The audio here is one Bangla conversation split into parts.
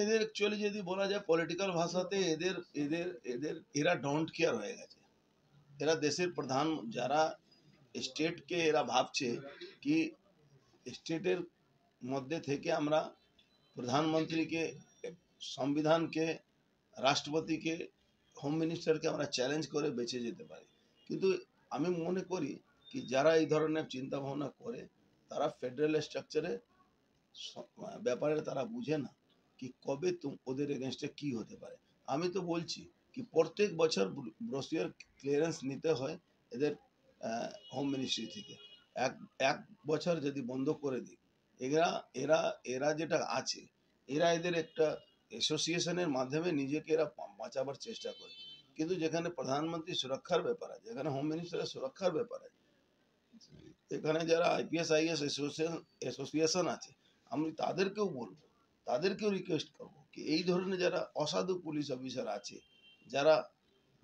এদের অ্যাকচুয়ালি যদি বলা যায় পলিটিক্যাল ভাষাতে এদের এদের এদের এরা ডোন্ট কেয়ার হয়ে গেছে। এরা দেশের প্রধান, যারা স্টেটকে এরা ভাবছে কি স্টেটের মধ্যে থেকে আমরা প্রধানমন্ত্রীকে, সংবিধানকে, রাষ্ট্রপতিকে, হোম মিনিস্টারকে আমরা চ্যালেঞ্জ করে বেঁচে যেতে পারি। কিন্তু আমি মনে করি কি যারা এই ধরনের চিন্তা ভাবনা করে তারা ফেডারেল স্ট্রাকচারে ব্যাপারে তারা বুঝে না কি কবে ওদের এগেনস্টে কি হতে পারে। আমি তো বলছি কি প্রত্যেক বছর ব্রোশিয়ার ক্লিয়ারেন্স নিতে হয় এদের হোম মিনিস্ট্রি থেকে। এক বছর যদি বন্ধ করে দিই, এরা এরা এরা যেটা আছে, এরা এদের একটা অ্যাসোসিয়েশনের মাধ্যমে নিজেকে এরা বাঁচাবার চেষ্টা করে। কিন্তু যেখানে প্রধানমন্ত্রী সুরক্ষার ব্যাপার আছে, যেখানে হোম মিনিস্টারের সুরক্ষার ব্যাপার আছে, এখানে যারা আইপিএস আইএস অ্যাসোসিয়েশন আছে, আমি তাদেরকেও বলবো, তাদেরকেও রিকোয়েস্ট করবো কি এই ধরনের যারা অসাধু পুলিশ অফিসার আছে, যারা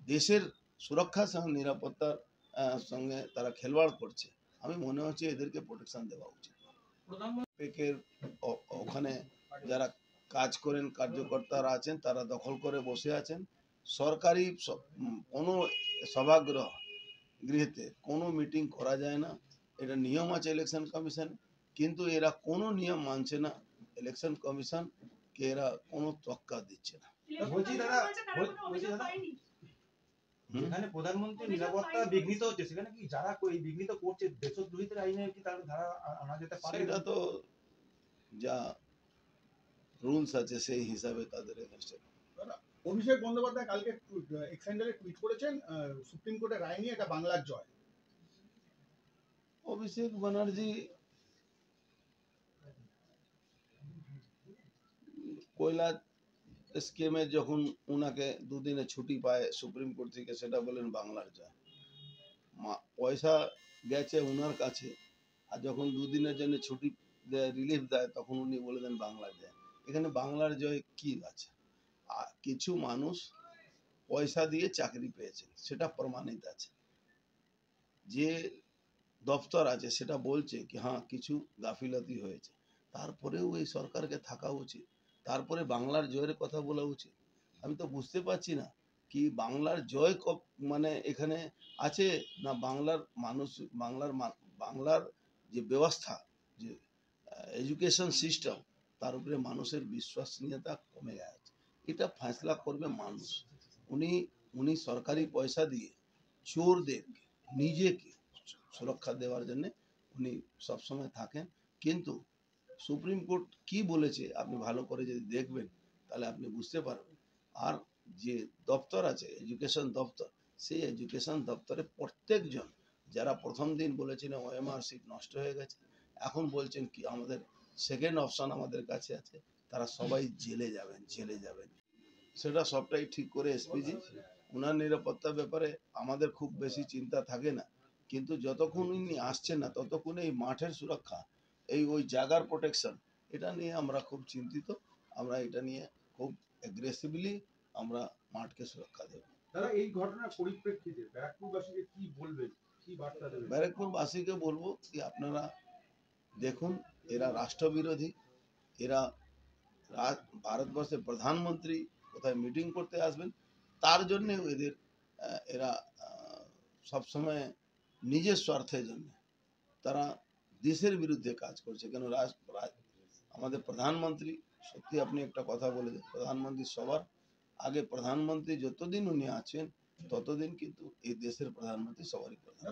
দেশের সুরক্ষার সঙ্গে নিরাপত্তার সঙ্গে তারা খেলবাড় করছে, আমি মনে হচ্ছে এদেরকে প্রোটেকশন দেওয়া উচিত। ওখানে যারা কাজ করেন কার্যকর্তারা আছেন তারা দখল করে বসে আছেন। সরকারি কোনো গৃহেতে কোনো মিটিং করা যায় না, এটা নিয়ম আছে ইলেকশন কমিশন, কিন্তু এরা কোনো নিয়ম মানছে না। ইলেকশন কমিশন কে এরা কোনো তক্কা দিচ্ছে না। যেখানে প্রধানমন্ত্রী নিরাপত্তা বিঘ্নিত হচ্ছে সেখানে কি যারা এই বিঘ্নিত করছে দেশদ্রোহিতার আইনে কি তার ধারা আনা যেতে পারে? সেটা তো যা রুলস আছে সেই হিসাবে তাদের এগেইনস্টে। অভিষেক বন্দ্যোপাধ্যায় কালকে এক্স হ্যান্ডেলে টুইট করেছেন সুপ্রিম কোর্টের রায় নিয়ে এটা বাংলার জয়। অভিষেক ব্যানার্জি কয়লা স্কিমে যখন উনাকে দুদিনে ছুটি পায় সুপ্রিম কোর্ট থেকে, সেটা বলেন বাংলার জয়। পয়সা গেছে উনার কাছে, আর যখন দুদিনের জন্য ছুটি রিলিফ দেয় তখন উনি বলে দেন বাংলার জয়। এখানে বাংলার জয় কি আছে? কিছু মানুষ পয়সা দিয়ে চাকরি পেয়েছেন, সেটা প্রমাণিত আছে। যে দপ্তর আছে সেটা বলছে কি হ্যাঁ কিছু গাফিলতি হয়েছে, তারপরেও এই সরকারকে থাকা উচিত, তারপরে বাংলার জয়ের কথা বলা উচিত। আমি তো বুঝতে পারছি না কি বাংলার জয় মানে এখানে আছে না। বাংলার মানুষ, বাংলার যে ব্যবস্থা, যে এডুকেশন সিস্টেম, তার উপরে মানুষের বিশ্বসনীয়তা কমে গেছে। এটা ফয়সলা করবে মানুষ। উনি সরকারি পয়সা দিয়ে চোরদেরকে নিজেকে সুরক্ষা দেওয়ার জন্য উনি সবসময় থাকেন। কিন্তু সুপ্রিম কোর্ট কি বলেছে আপনি ভালো করে যদি দেখবেন তাহলে আপনি বুঝতে পারবেন। আর যে দপ্তর আছে এডুকেশন দপ্তর, সেই এডুকেশন দপ্তরে প্রত্যেকজন যারা প্রথম দিন বলেছিলেন ওএমআর সিট নষ্ট হয়ে গেছে, এখন বলছেন কি আমাদের সেকেন্ড অপশন আমাদের কাছে আছে, তারা সবাই জেলে যাবেন। সেটা সবটাই ঠিক করে এসপিজি। ওনার নিরাপত্তার ব্যাপারে আমাদের খুব বেশি চিন্তা থাকে না, কিন্তু যতক্ষণ উনি আসছেন না ততক্ষণ এই মাঠের সুরক্ষা, ওই জায়গার প্রোটেকশন, এটা নিয়ে আমরা খুব চিন্তিত। আমরা এটা নিয়ে খুব অ্যাগ্রেসিভলি আমরা মাঠকে সুরক্ষা দেব। দাদা, এই ঘটনার পরিপ্রেক্ষিতে ব্যারাকপুরবাসীকে কি বলবেন, কি বার্তা দেবেন? ব্যারাকপুরবাসীকে বলবো কি আপনারা দেখুন, এরা রাষ্ট্রবিরোধী, এরা ভারতবর্ষের প্রধানমন্ত্রী কোথায় মিটিং করতে আসবেন তার জন্য এরা সবসময় নিজের স্বার্থের জন্য তারা দেশের বিরুদ্ধে কাজ করছে। কেন আমাদের প্রধানমন্ত্রী, সত্যি আপনি একটা কথা বলেছেন, প্রধানমন্ত্রী সবার আগে, প্রধানমন্ত্রী যতদিন উনি আছেন ততদিন কিন্তু এই দেশের প্রধানমন্ত্রী সবারই প্রধান।